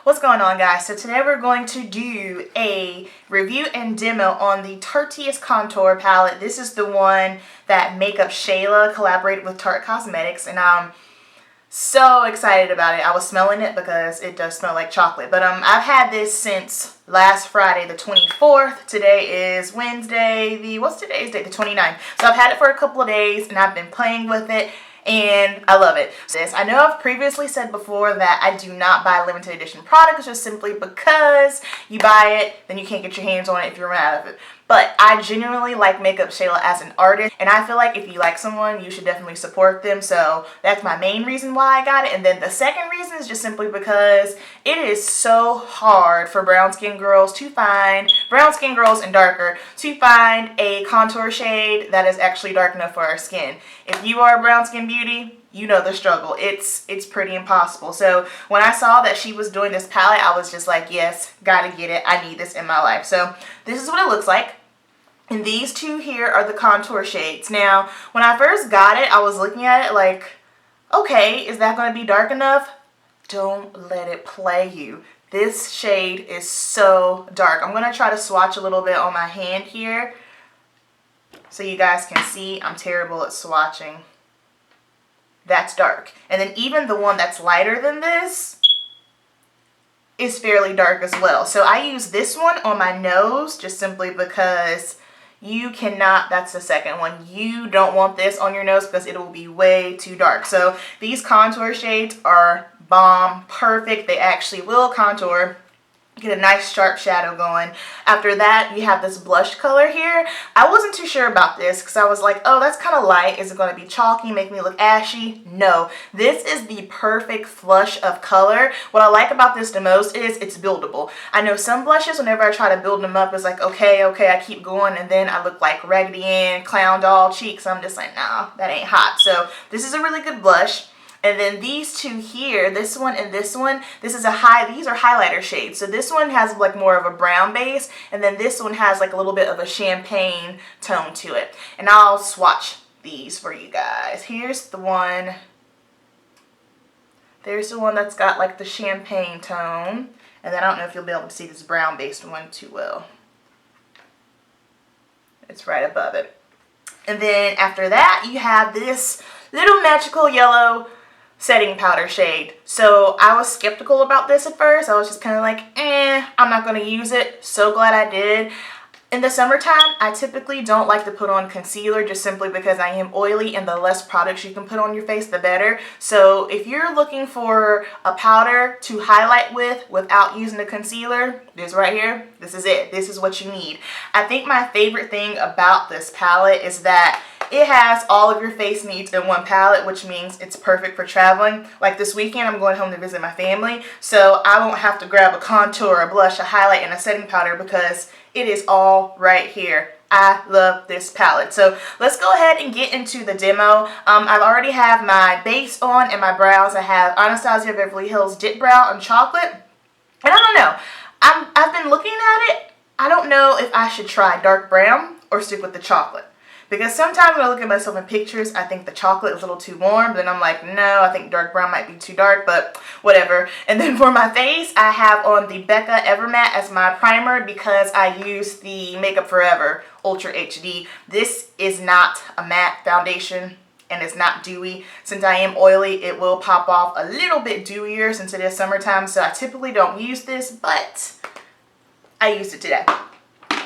What's going on, guys? So today we're going to do a review and demo on the Tarte's Contour Palette. This is the one that MakeupShayla collaborated with Tarte Cosmetics, and I'm so excited about it. I was smelling it because it does smell like chocolate. But I've had this since last Friday, the 24th. Today is Wednesday, what's today's date? The 29th. So I've had it for a couple of days, and I've been playing with it. And I love it. I know I've previously said before that I do not buy limited edition products just simply because you buy it, then you can't get your hands on it if you run out of it. But I genuinely like MakeupShayla as an artist, and I feel like if you like someone, you should definitely support them. So that's my main reason why I got it. And then the second reason is just simply because it is so hard for brown skin girls and darker to find a contour shade that is actually dark enough for our skin. If you are a brown skin beauty, you know the struggle. It's pretty impossible. So when I saw that she was doing this palette, I was just like, yes, gotta get it. I need this in my life. So this is what it looks like. And these two here are the contour shades. Now, when I first got it, I was looking at it like, okay, is that going to be dark enough? Don't let it play you. This shade is so dark. I'm going to try to swatch a little bit on my hand here so you guys can see. I'm terrible at swatching. That's dark. And then even the one that's lighter than this is fairly dark as well. So I use this one on my nose just simply because you cannot, that's the second one. You don't want this on your nose because it will be way too dark. So these contour shades are bomb, perfect. They actually will contour. Get a nice sharp shadow going. After that, you have this blush color here. I wasn't too sure about this because I was like, oh, that's kind of light. Is it going to be chalky, make me look ashy? No. This is the perfect flush of color. What I like about this the most is it's buildable. I know some blushes, whenever I try to build them up, it's like, okay, I keep going, and then I look like Raggedy Ann, clown doll cheeks. I'm just like, nah, that ain't hot. So this is a really good blush. And then these two here, this one and this one, these are highlighter shades. So this one has like more of a brown base, and then this one has like a little bit of a champagne tone to it. And I'll swatch these for you guys. Here's the one. There's the one that's got like the champagne tone. And then I don't know if you'll be able to see this brown based one too well. It's right above it. And then after that, you have this little magical yellow setting powder shade. So I was skeptical about this at first. I was just kind of like, I'm not going to use it. So glad I did. In the summertime, I typically don't like to put on concealer just simply because I am oily, and the less products you can put on your face, the better. So if you're looking for a powder to highlight with without using a concealer, this right here, this is it. This is what you need. I think my favorite thing about this palette is that it has all of your face needs in one palette, which means it's perfect for traveling. Like this weekend, I'm going home to visit my family, so I won't have to grab a contour, a blush, a highlight, and a setting powder because it is all right here. I love this palette. So let's go ahead and get into the demo. I've already have my base on and my brows. I have Anastasia Beverly Hills Dip Brow in chocolate. And I don't know. I've been looking at it. I don't know if I should try dark brown or stick with the chocolate. Because sometimes when I look at myself in pictures, I think the chocolate is a little too warm. Then I'm like, no, I think dark brown might be too dark, but whatever. And then for my face, I have on the Becca Evermatte as my primer because I use the Makeup Forever Ultra HD. This is not a matte foundation, and it's not dewy. Since I am oily, it will pop off a little bit dewier since it is summertime, so I typically don't use this, but I used it today.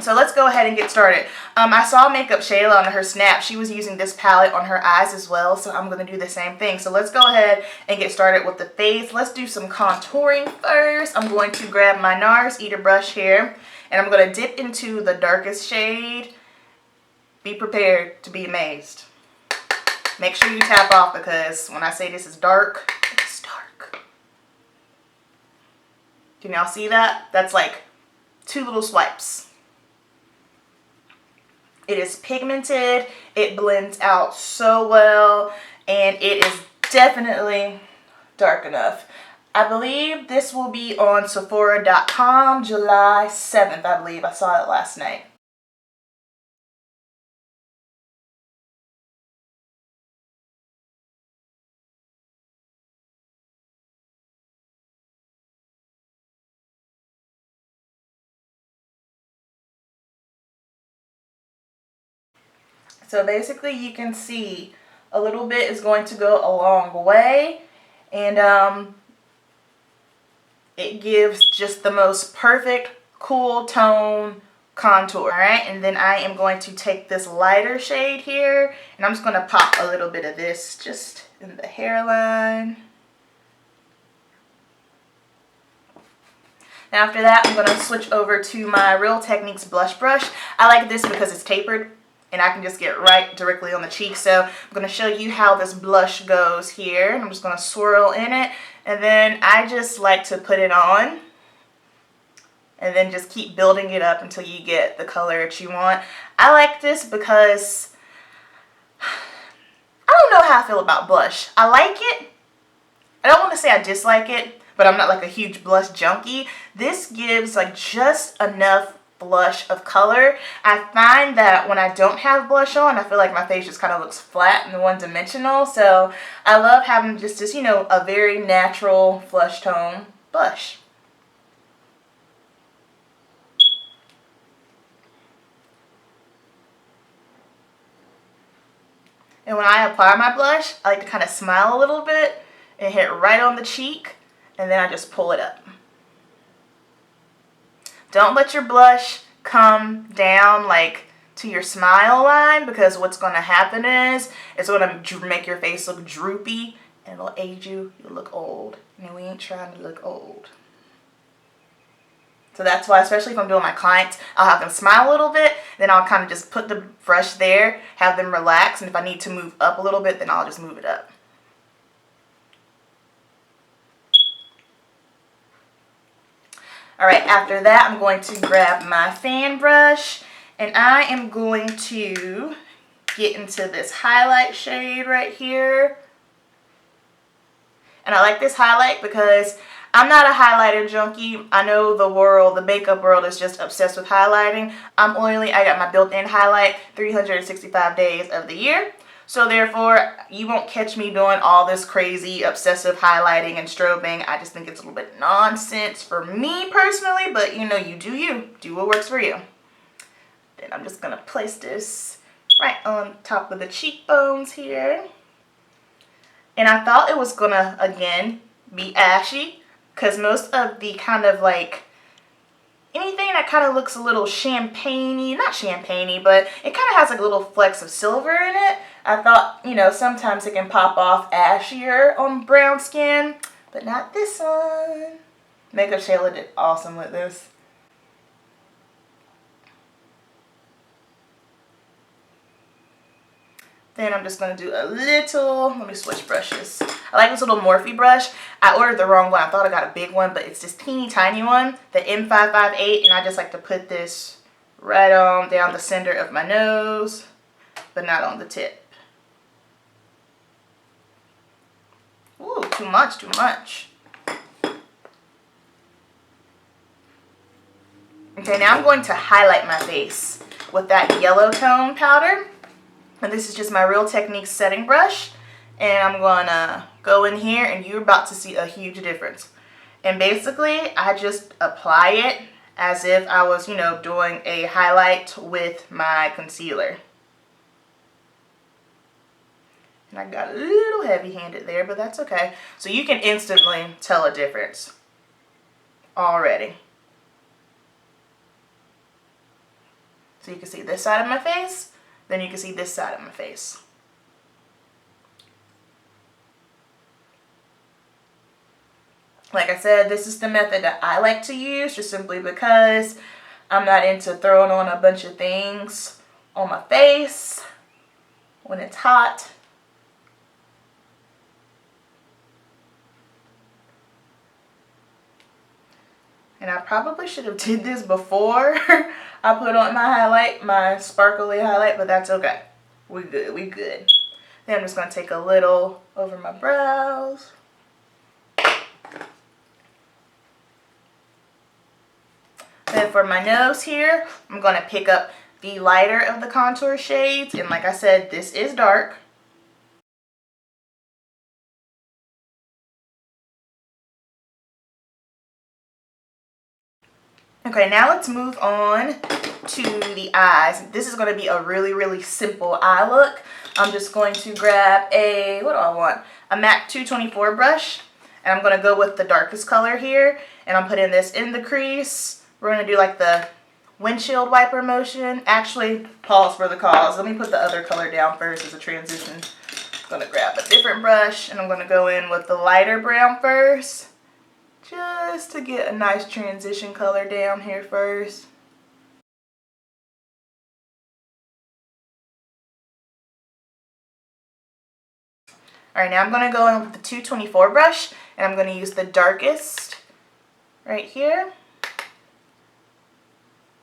So let's go ahead and get started. I saw MakeupShayla on her snap. She was using this palette on her eyes as well, so I'm going to do the same thing. So let's go ahead and get started with the face. Let's do some contouring first. I'm going to grab my NARS Eater brush here, and I'm going to dip into the darkest shade. Be prepared to be amazed. Make sure you tap off because when I say this is dark, it's dark. Can y'all see that? That's like 2 little swipes. It is pigmented, it blends out so well, and it is definitely dark enough. I believe this will be on Sephora.com July 7th, I believe. I saw it last night. So basically you can see a little bit is going to go a long way, and it gives just the most perfect cool tone contour. Alright, and then I am going to take this lighter shade here, and I'm just going to pop a little bit of this just in the hairline. Now after that, I'm going to switch over to my Real Techniques blush brush. I like this because it's tapered and I can just get right directly on the cheek. So I'm going to show you how this blush goes here. And I'm just going to swirl in it, and then I just like to put it on and then just keep building it up until you get the color that you want. I like this because I don't know how I feel about blush. I like it. I don't want to say I dislike it, but I'm not like a huge blush junkie. This gives like just enough blush of color. I find that when I don't have blush on, I feel like my face just kind of looks flat and one-dimensional. So I love having just this, you know, a very natural flush tone blush. And when I apply my blush, I like to kind of smile a little bit and hit right on the cheek, and then I just pull it up. Don't let your blush come down like to your smile line, because what's going to happen is it's going to make your face look droopy, and it'll age you. You'll look old, and we ain't trying to look old. So that's why, especially if I'm doing my clients, I'll have them smile a little bit, then I'll kind of just put the brush there, have them relax, and if I need to move up a little bit, then I'll just move it up. Alright, after that, I'm going to grab my fan brush, and I am going to get into this highlight shade right here. And I like this highlight because I'm not a highlighter junkie. I know the makeup world is just obsessed with highlighting. I'm oily. I got my built-in highlight 365 days of the year. So therefore, you won't catch me doing all this crazy obsessive highlighting and strobing. I just think it's a little bit nonsense for me personally, but you know, you do you. Do what works for you. Then I'm just going to place this right on top of the cheekbones here. And I thought it was going to, again, be ashy, because most of the kind of like anything that kind of looks a little champagne-y, not champagne-y, but it kind of has like a little flecks of silver in it. I thought, you know, sometimes it can pop off ashier on brown skin, but not this one. MakeupShayla did awesome with this. Then I'm just going to do a little, let me switch brushes. I like this little Morphe brush. I ordered the wrong one. I thought I got a big one, but it's this teeny tiny one, the M558, and I just like to put this right on down the center of my nose, but not on the tip. Ooh, too much, too much. Okay, now I'm going to highlight my face with that yellow tone powder. And this is just my Real Techniques setting brush. And I'm going to go in here, and you're about to see a huge difference. And basically, I just apply it as if I was, you know, doing a highlight with my concealer. And I got a little heavy-handed there, but that's okay. So you can instantly tell a difference already. So you can see this side of my face, then you can see this side of my face. Like I said, this is the method that I like to use, just simply because I'm not into throwing on a bunch of things on my face when it's hot. And I probably should have did this before I put on my highlight, my sparkly highlight, but that's okay. We good, we good. Then I'm just going to take a little over my brows. Then for my nose here, I'm going to pick up the lighter of the contour shades. And like I said, this is dark. Okay, now let's move on to the eyes. This is going to be a really, really simple eye look. I'm just going to grab a, what do I want? A MAC 224 brush. And I'm going to go with the darkest color here. And I'm putting this in the crease. We're going to do like the windshield wiper motion. Actually, pause for the cause. Let me put the other color down first as a transition. I'm going to grab a different brush and I'm going to go in with the lighter brown first. Just to get a nice transition color down here first. Alright, now I'm going to go in with the 224 brush and I'm going to use the darkest right here.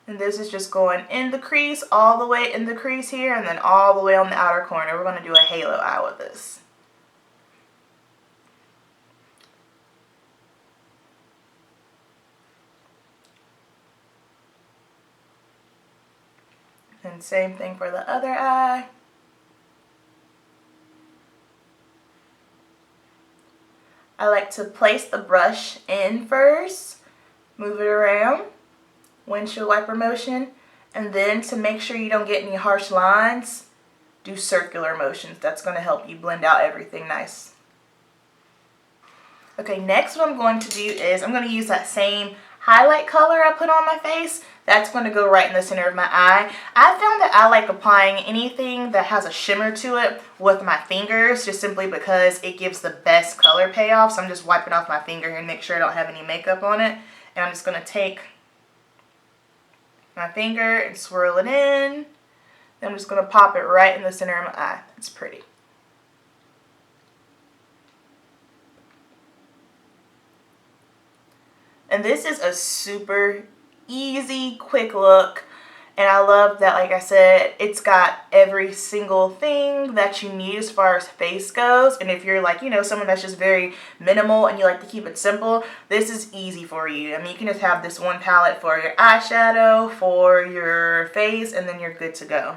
And this is just going in the crease, all the way in the crease here, and then all the way on the outer corner. We're going to do a halo eye with this. And same thing for the other eye. I like to place the brush in first, move it around, windshield wiper motion, and then to make sure you don't get any harsh lines, do circular motions. That's going to help you blend out everything nice. Okay, next what I'm going to do is I'm going to use that same highlight color I put on my face. That's going to go right in the center of my eye. I found that I like applying anything that has a shimmer to it with my fingers, just simply because it gives the best color payoff. So I'm just wiping off my finger here and make sure I don't have any makeup on it. And I'm just going to take my finger and swirl it in. Then I'm just going to pop it right in the center of my eye. It's pretty. And this is a super easy, quick look. And I love that, like I said, it's got every single thing that you need as far as face goes. And if you're like, you know, someone that's just very minimal and you like to keep it simple, this is easy for you. I mean, you can just have this one palette for your eyeshadow, for your face, and then you're good to go.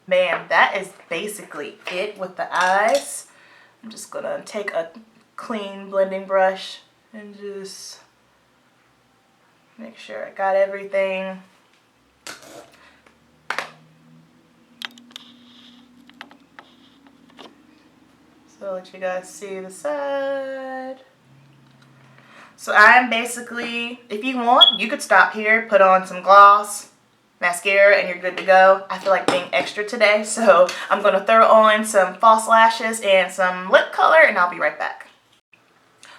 Man, that is basically it with the eyes. I'm just gonna take a clean blending brush and just make sure I got everything. So I'll let you guys see the side. So I'm basically, if you want, you could stop here, put on some gloss, mascara, and you're good to go. I feel like being extra today, so I'm going to throw on some false lashes and some lip color, and I'll be right back.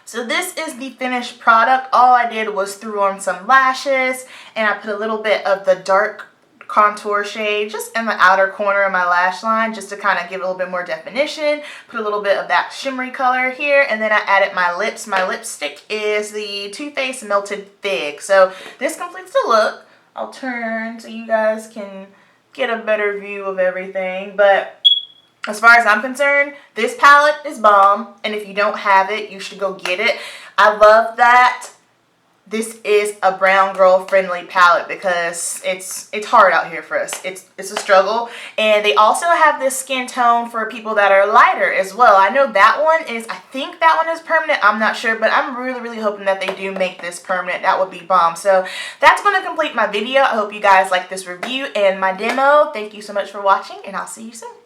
So this is the finished product. All I did was threw on some lashes and I put a little bit of the dark contour shade just in the outer corner of my lash line just to kind of give it a little bit more definition. Put a little bit of that shimmery color here, and then I added my lips. My lipstick is the Too Faced Melted Fig. So this completes the look. I'll turn so you guys can get a better view of everything. But as far as I'm concerned, this palette is bomb, and if you don't have it, you should go get it. I love that this is a brown girl friendly palette because it's hard out here for us. It's a struggle. And they also have this skin tone for people that are lighter as well. I know that one is, I think that one is permanent. I'm not sure, but I'm really, really hoping that they do make this permanent. That would be bomb. So that's going to complete my video. I hope you guys like this review and my demo. Thank you so much for watching, and I'll see you soon.